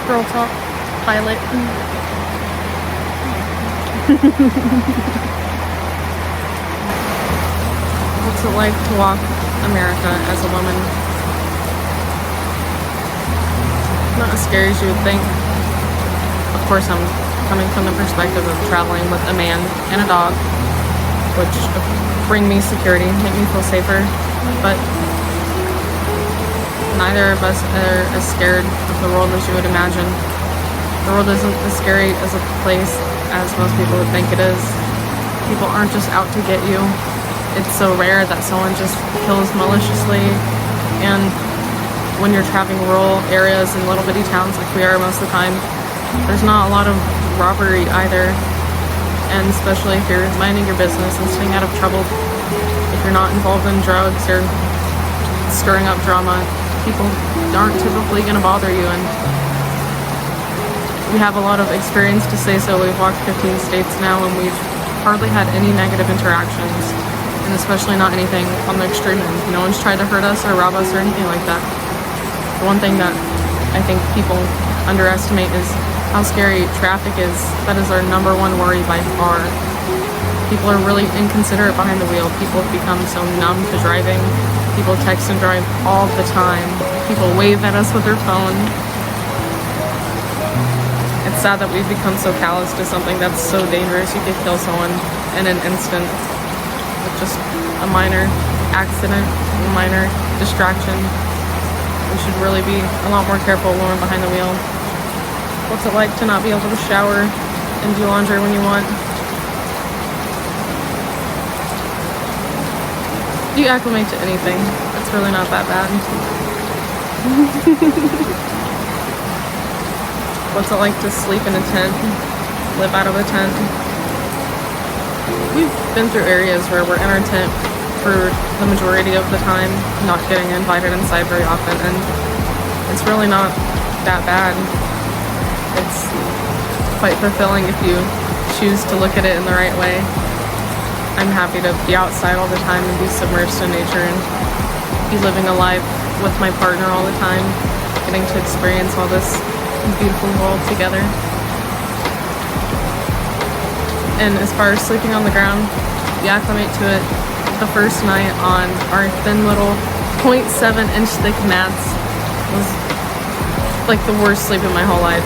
Girl talk pilot. What's it like to walk America as a woman? Not as scary as you would think. Of course, I'm coming from the perspective of traveling with a man and a dog, which bring me security, make me feel safer, but neither of us are as scared of the world as you would imagine. The world isn't as scary as a place as most people would think it is. People aren't just out to get you. It's so rare that someone just kills maliciously, and when you're traveling rural areas and little bitty towns like we are most of the time, there's not a lot of robbery either. And especially if you're minding your business and staying out of trouble, if you're not involved in drugs or stirring up drama, people aren't typically going to bother you. And we have a lot of experience to say so. We've walked 15 states now, and we've hardly had any negative interactions, and especially not anything on the extreme end. No one's tried to hurt us or rob us or anything like that. The one thing that I think people underestimate is how scary traffic is. That is our number one worry by far. People are really inconsiderate behind the wheel. People have become so numb to driving. People text and drive all the time. People wave at us with their phone. It's sad that we've become so callous to something that's so dangerous. You could kill someone in an instant with just a minor accident, a minor distraction. We should really be a lot more careful when we're behind the wheel. What's it like to not be able to shower and do laundry when you want? You acclimate to anything. It's really not that bad. What's it like to sleep in a tent, live out of a tent? We've been through areas where we're in our tent for the majority of the time, not getting invited inside very often, and it's really not that bad. It's quite fulfilling if you choose to look at it in the right way. I'm happy to be outside all the time and be submersed in nature and be living a life with my partner all the time, getting to experience all this beautiful world together. And as far as sleeping on the ground, we acclimate to it. The first night on our thin little 0.7-inch thick mats was like the worst sleep in my whole life.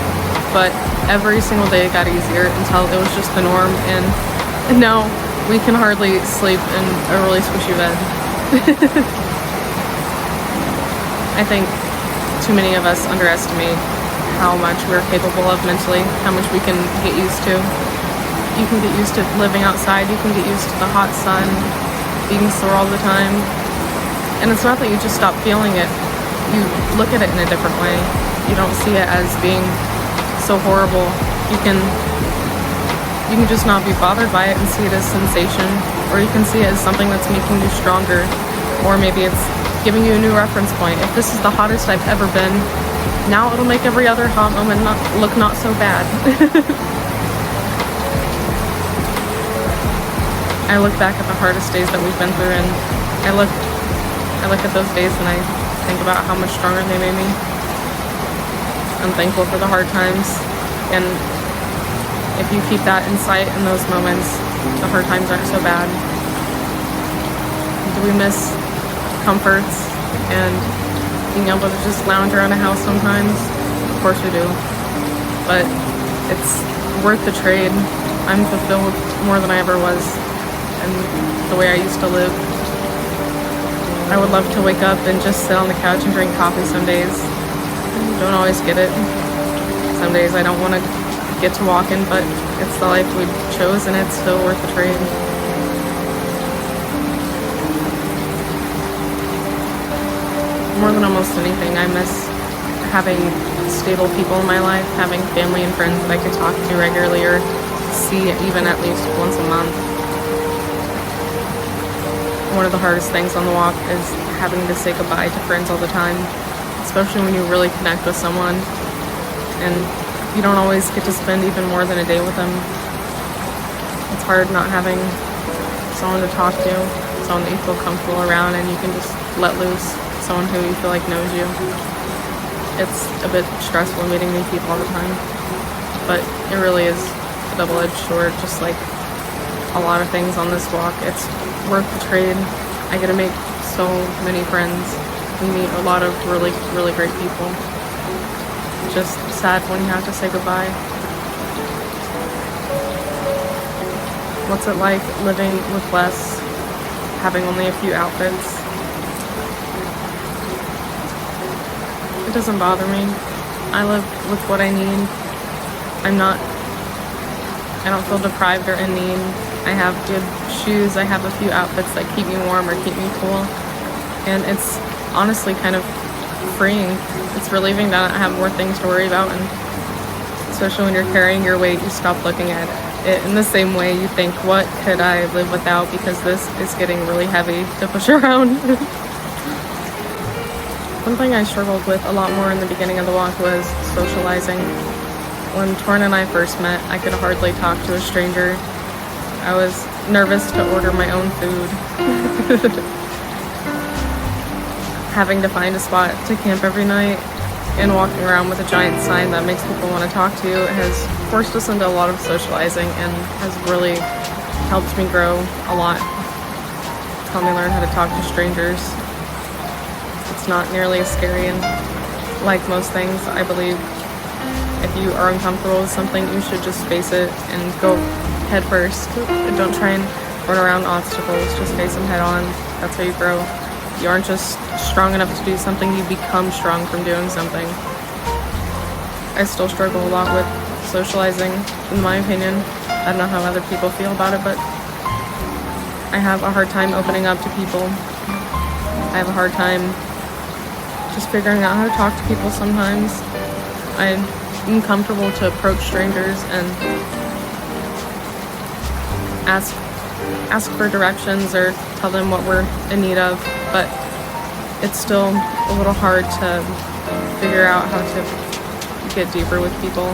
But every single day it got easier until it was just the norm, and now we can hardly sleep in a really squishy bed. I think too many of us underestimate how much we're capable of mentally, how much we can get used to. You can get used to living outside, you can get used to the hot sun, being sore all the time. And it's not that you just stop feeling it, you look at it in a different way. You don't see it as being so horrible. You can just not be bothered by it and see it as sensation, or you can see it as something that's making you stronger, or maybe it's giving you a new reference point. If this is the hottest I've ever been, now it'll make every other hot moment look not so bad. I look back at the hardest days that we've been through, and I look at those days and I think about how much stronger they made me. I'm thankful for the hard times, and if you keep that in sight in those moments, the hard times aren't so bad. Do we miss comforts and being able to just lounge around a house sometimes? Of course we do, but it's worth the trade. I'm fulfilled more than I ever was in the way I used to live. I would love to wake up and just sit on the couch and drink coffee some days. Don't always get it. Some days I don't want to get to walking, but it's the life we chose, and it's still worth the trade. More than almost anything, I miss having stable people in my life, having family and friends that I could talk to regularly or see even at least once a month. One of the hardest things on the walk is having to say goodbye to friends all the time, especially when you really connect with someone and you don't always get to spend even more than a day with them. It's hard not having someone to talk to, someone that you feel comfortable around and you can just let loose, someone who you feel like knows you. it's a bit stressful meeting new people all the time, but it really is a double-edged sword, just like a lot of things on this walk. It's worth the trade. I get to make so many friends. We meet a lot of really, really great people. Just sad when you have to say goodbye. What's it like living with less, having only a few outfits? It doesn't bother me. I live with what I need. I don't feel deprived or in need. I have good shoes. I have a few outfits that keep me warm or keep me cool. And it's honestly kind of freeing. It's relieving that I have more things to worry about, and especially when you're carrying your weight, you stop looking at it in the same way. You think, what could I live without, because this is getting really heavy to push around. One thing I struggled with a lot more in the beginning of the walk was socializing. When Torrin and I first met, I could hardly talk to a stranger. I was nervous to order my own food. Having to find a spot to camp every night and walking around with a giant sign that makes people want to talk to you has forced us into a lot of socializing and has really helped me grow a lot. It's helped me learn how to talk to strangers. It's not nearly as scary, and like most things, I believe if you are uncomfortable with something, you should just face it and go head first. Don't try and run around obstacles, just face them head on. That's how you grow. You aren't just strong enough to do something, you become strong from doing something. I still struggle a lot with socializing, in my opinion. I don't know how other people feel about it, but I have a hard time opening up to people. I have a hard time just figuring out how to talk to people sometimes. I'm comfortable to approach strangers and ask for directions or tell them what we're in need of, but it's still a little hard to figure out how to get deeper with people,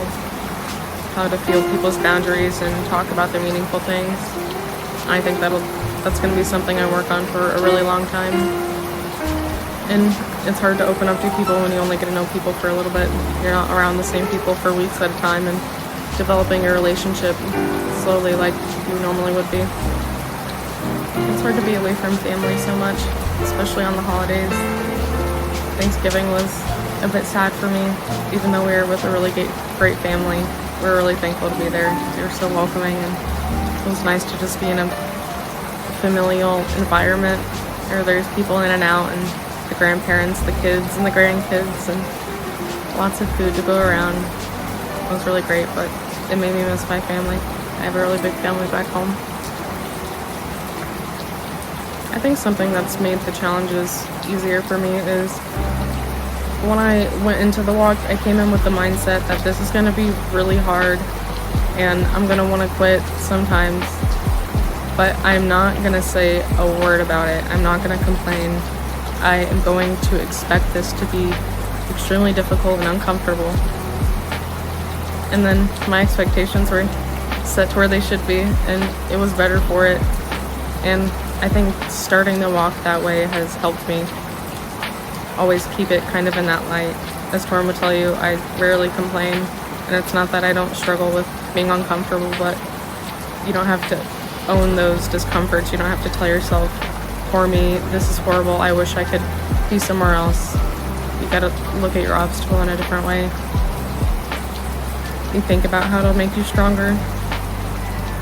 how to feel people's boundaries and talk about their meaningful things. I think that's going to be something I work on for a really long time. And it's hard to open up to people when you only get to know people for a little bit. You're not around the same people for weeks at a time and developing a relationship slowly like you normally would be. It's hard to be away from family so much, especially on the holidays. Thanksgiving was a bit sad for me, even though we were with a really great family. We were really thankful to be there. They were so welcoming, and it was nice to just be in a familial environment where there's people in and out, and the grandparents, the kids, and the grandkids, and lots of food to go around. It was really great, but it made me miss my family. I have a really big family back home. I think something that's made the challenges easier for me is when I went into the walk, I came in with the mindset that this is going to be really hard and I'm going to want to quit sometimes, but I'm not going to say a word about it. I'm not going to complain. I am going to expect this to be extremely difficult and uncomfortable. And then my expectations were set to where they should be, and it was better for it. And I think starting the walk that way has helped me always keep it kind of in that light. As Torrin would tell you, I rarely complain, and it's not that I don't struggle with being uncomfortable, but you don't have to own those discomforts. You don't have to tell yourself, poor me, this is horrible, I wish I could be somewhere else. You gotta look at your obstacle in a different way. You think about how it'll make you stronger.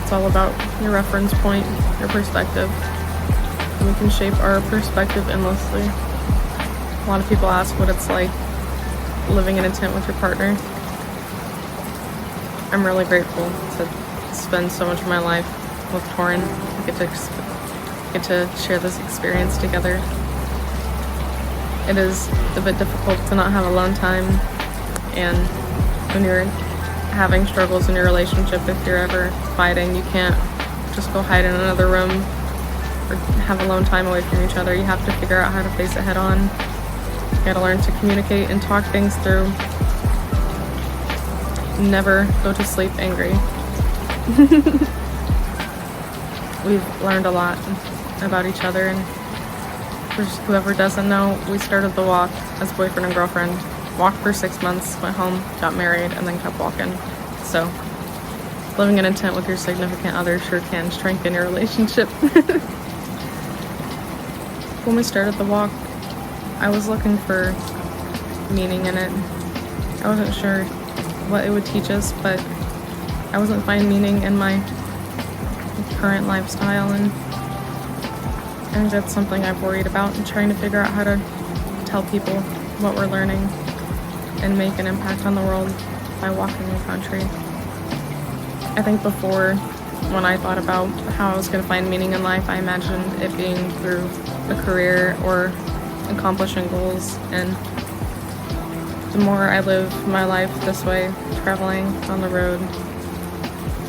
It's all about your reference point, your perspective. And we can shape our perspective endlessly. A lot of people ask what it's like living in a tent with your partner. I'm really grateful to spend so much of my life with Torrin. I get to share this experience together. It is a bit difficult to not have alone time, and when you're having struggles in your relationship, if you're ever fighting, you can't just go hide in another room or have alone time away from each other. You have to figure out how to face it head on. You gotta learn to communicate and talk things through. Never go to sleep angry. We've learned a lot about each other, and for whoever doesn't know, we started the walk as boyfriend and girlfriend. walked for 6 months, went home, got married, and then kept walking. So living in intent with your significant other sure can strengthen your relationship. When we started the walk, I was looking for meaning in it. I wasn't sure what it would teach us, but I wasn't finding meaning in my current lifestyle, and I think that's something I've worried about, and trying to figure out how to tell people what we're learning and make an impact on the world by walking the country. I think before, when I thought about how I was going to find meaning in life, I imagined it being through a career or accomplishing goals, and the more I live my life this way, traveling on the road,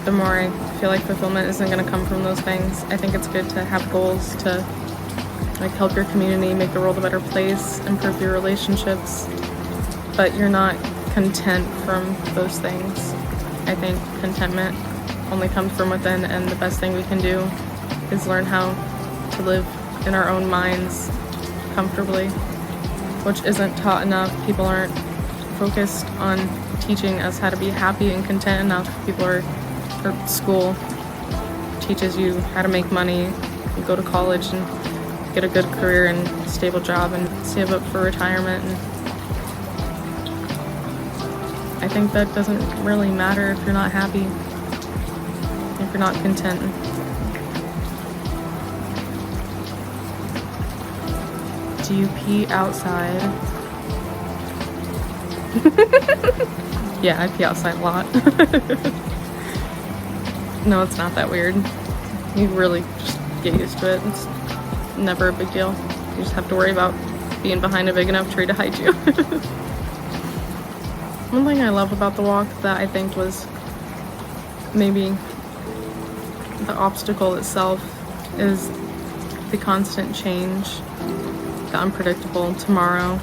the more I feel like fulfillment isn't going to come from those things. I think it's good to have goals to like help your community, make the world a better place, improve your relationships, but you're not content from those things. I think contentment only comes from within, and the best thing we can do is learn how to live in our own minds comfortably, which isn't taught enough. People aren't focused on teaching us how to be happy and content enough. Or school teaches you how to make money, and go to college and get a good career and stable job and save up for retirement. And I think that doesn't really matter if you're not happy, if you're not content. Do you pee outside? Yeah, I pee outside a lot. No, it's not that weird. You really just get used to it. It's never a big deal. You just have to worry about being behind a big enough tree to hide you. One thing I love about the walk that I think was maybe the obstacle itself is the constant change, the unpredictable tomorrow.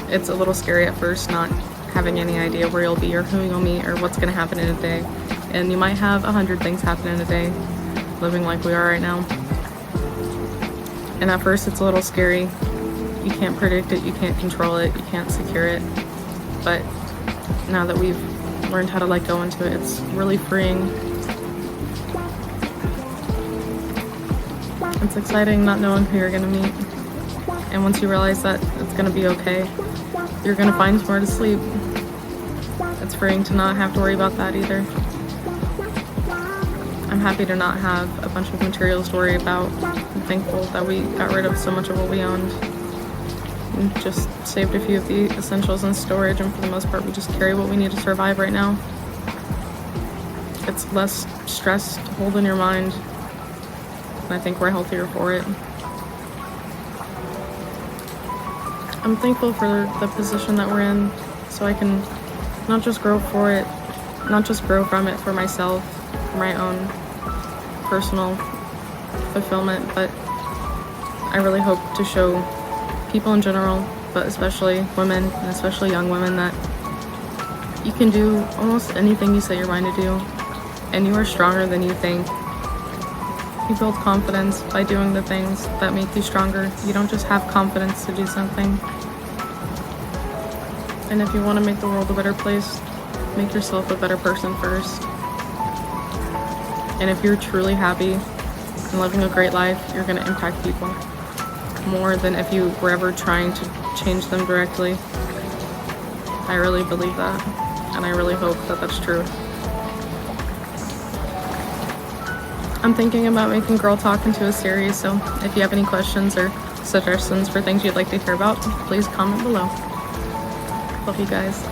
It's a little scary at first, not having any idea where you'll be or who you'll meet or what's going to happen in a day. And you might have 100 things happen in a day, living like we are right now. And at first it's a little scary. You can't predict it, you can't control it, you can't secure it. But now that we've learned how to let go into it, it's really freeing. It's exciting not knowing who you're gonna meet. And once you realize that it's gonna be okay, you're gonna find somewhere to sleep. It's freeing to not have to worry about that either. I'm happy to not have a bunch of materials to worry about. I'm thankful that we got rid of so much of what we owned and just saved a few of the essentials in storage, and for the most part we just carry what we need to survive right now. It's less stress to hold in your mind, and I think we're healthier for it. I'm thankful for the position that we're in, so I can not just grow from it for myself, for my own personal fulfillment, but I really hope to show people in general, but especially women, and especially young women, that you can do almost anything you set your mind to do, and you are stronger than you think. You build confidence by doing the things that make you stronger. You don't just have confidence to do something. And if you want to make the world a better place, make yourself a better person first. And if you're truly happy and living a great life, you're going to impact people more than if you were ever trying to change them directly. I really believe that, and I really hope that that's true. I'm thinking about making Girl Talk into a series, so if you have any questions or suggestions for things you'd like to hear about, please comment below. Love you guys.